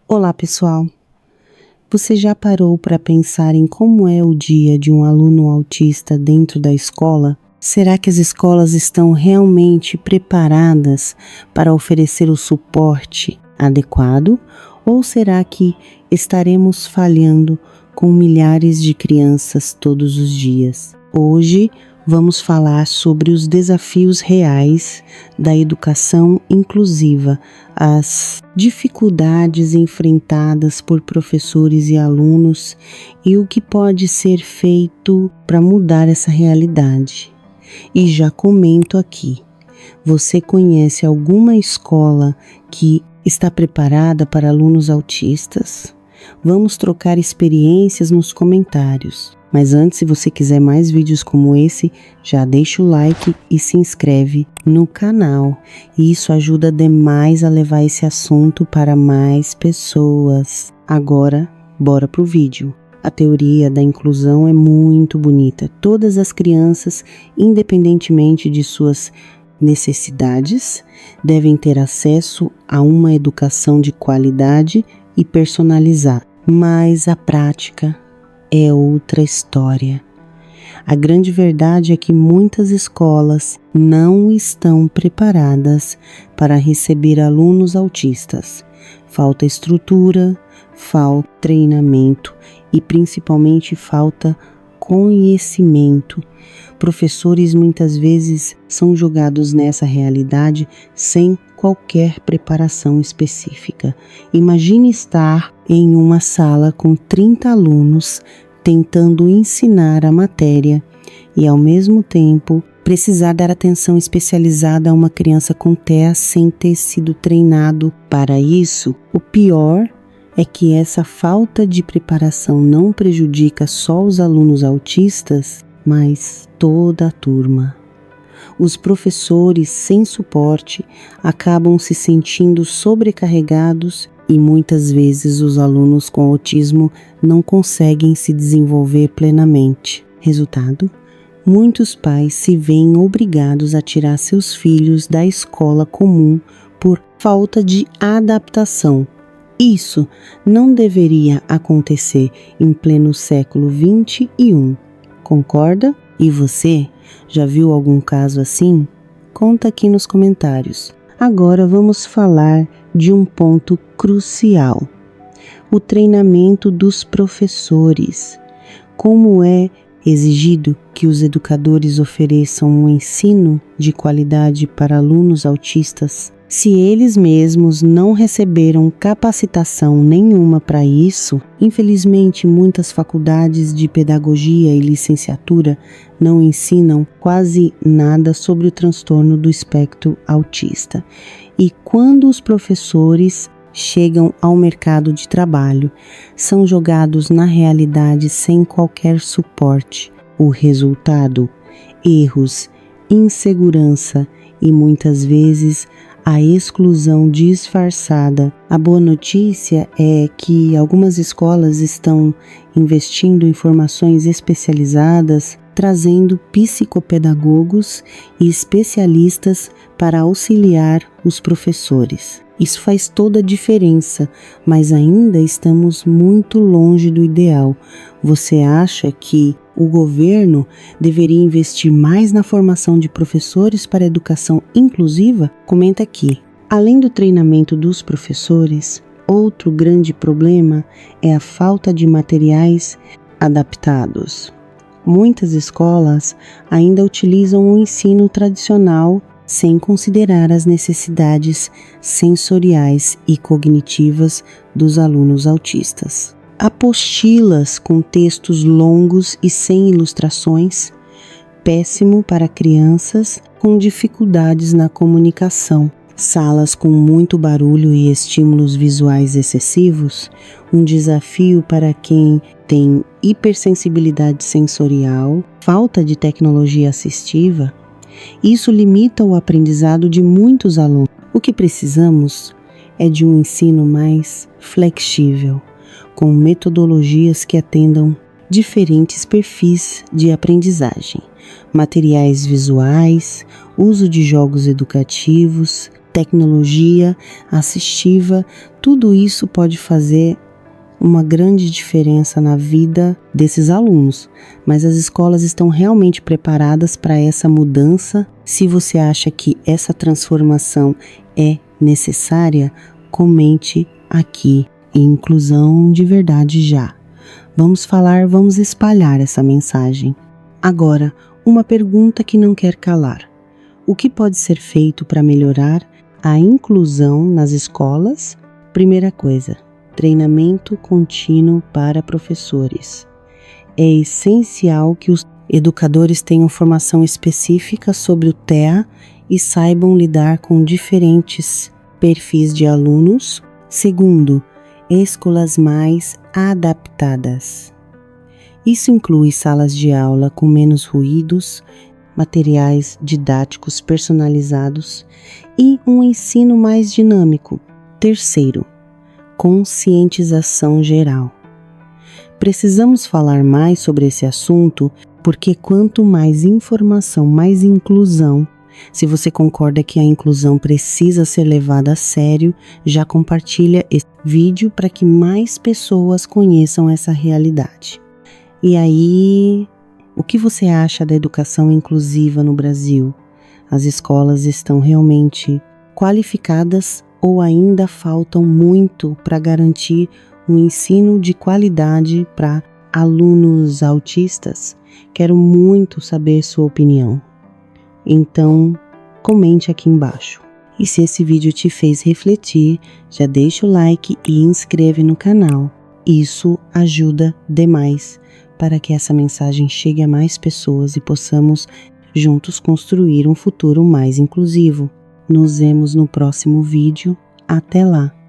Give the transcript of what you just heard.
Olá, pessoal! Você já parou para pensar em como é o dia de um aluno autista dentro da escola? Será que as escolas estão realmente preparadas para oferecer o suporte adequado? Ou será que estaremos falhando com milhares de crianças todos os dias? Hoje vamos falar sobre os desafios reais da educação inclusiva, as dificuldades enfrentadas por professores e alunos e o que pode ser feito para mudar essa realidade. E já comento aqui, você conhece alguma escola que está preparada para alunos autistas? Vamos trocar experiências nos comentários. Mas antes, se você quiser mais vídeos como esse, já deixa o like e se inscreve no canal. E isso ajuda demais a levar esse assunto para mais pessoas. Agora, bora pro vídeo. A teoria da inclusão é muito bonita. Todas as crianças, independentemente de suas necessidades, devem ter acesso a uma educação de qualidade e personalizada. Mas a prática é outra história. A grande verdade é que muitas escolas não estão preparadas para receber alunos autistas. Falta estrutura, falta treinamento e principalmente falta conhecimento. Professores muitas vezes são jogados nessa realidade sem qualquer preparação específica. Imagine estar em uma sala com 30 alunos tentando ensinar a matéria e, ao mesmo tempo, precisar dar atenção especializada a uma criança com TEA sem ter sido treinado para isso. O pior é que essa falta de preparação não prejudica só os alunos autistas, mas toda a turma. Os professores sem suporte acabam se sentindo sobrecarregados e muitas vezes os alunos com autismo não conseguem se desenvolver plenamente. Resultado? Muitos pais se veem obrigados a tirar seus filhos da escola comum por falta de adaptação. Isso não deveria acontecer em pleno século XXI. Concorda? E você? Já viu algum caso assim? Conta aqui nos comentários. Agora vamos falar de um ponto crucial: o treinamento dos professores. Como é exigido que os educadores ofereçam um ensino de qualidade para alunos autistas, se eles mesmos não receberam capacitação nenhuma para isso? Infelizmente, muitas faculdades de pedagogia e licenciatura não ensinam quase nada sobre o transtorno do espectro autista. E quando os professores chegam ao mercado de trabalho, são jogados na realidade sem qualquer suporte. O resultado? Erros, insegurança e muitas vezes a exclusão disfarçada. A boa notícia é que algumas escolas estão investindo em formações especializadas, trazendo psicopedagogos e especialistas para auxiliar os professores. Isso faz toda a diferença, mas ainda estamos muito longe do ideal. Você acha que o governo deveria investir mais na formação de professores para a educação inclusiva? Comenta aqui. Além do treinamento dos professores, outro grande problema é a falta de materiais adaptados. Muitas escolas ainda utilizam o ensino tradicional sem considerar as necessidades sensoriais e cognitivas dos alunos autistas. Apostilas com textos longos e sem ilustrações, péssimo para crianças com dificuldades na comunicação. Salas com muito barulho e estímulos visuais excessivos, um desafio para quem tem hipersensibilidade sensorial, falta de tecnologia assistiva. Isso limita o aprendizado de muitos alunos. O que precisamos é de um ensino mais flexível, com metodologias que atendam diferentes perfis de aprendizagem, materiais visuais, uso de jogos educativos, tecnologia assistiva, tudo isso pode fazer uma grande diferença na vida desses alunos, mas as escolas estão realmente preparadas para essa mudança? Se você acha que essa transformação é necessária, comente aqui. Inclusão de verdade já. Vamos espalhar essa mensagem. Agora, uma pergunta que não quer calar. O que pode ser feito para melhorar a inclusão nas escolas? Primeira coisa, treinamento contínuo para professores. É essencial que os educadores tenham formação específica sobre o TEA e saibam lidar com diferentes perfis de alunos. Segundo, escolas mais adaptadas. Isso inclui salas de aula com menos ruídos, materiais didáticos personalizados e um ensino mais dinâmico. Terceiro, conscientização geral. Precisamos falar mais sobre esse assunto porque quanto mais informação, mais inclusão. Se você concorda que a inclusão precisa ser levada a sério, já compartilha esse vídeo para que mais pessoas conheçam essa realidade. E aí, o que você acha da educação inclusiva no Brasil? As escolas estão realmente qualificadas ou ainda faltam muito para garantir um ensino de qualidade para alunos autistas? Quero muito saber sua opinião. Então, comente aqui embaixo. E se esse vídeo te fez refletir, já deixa o like e inscreve no canal. Isso ajuda demais para que essa mensagem chegue a mais pessoas e possamos juntos construir um futuro mais inclusivo. Nos vemos no próximo vídeo. Até lá!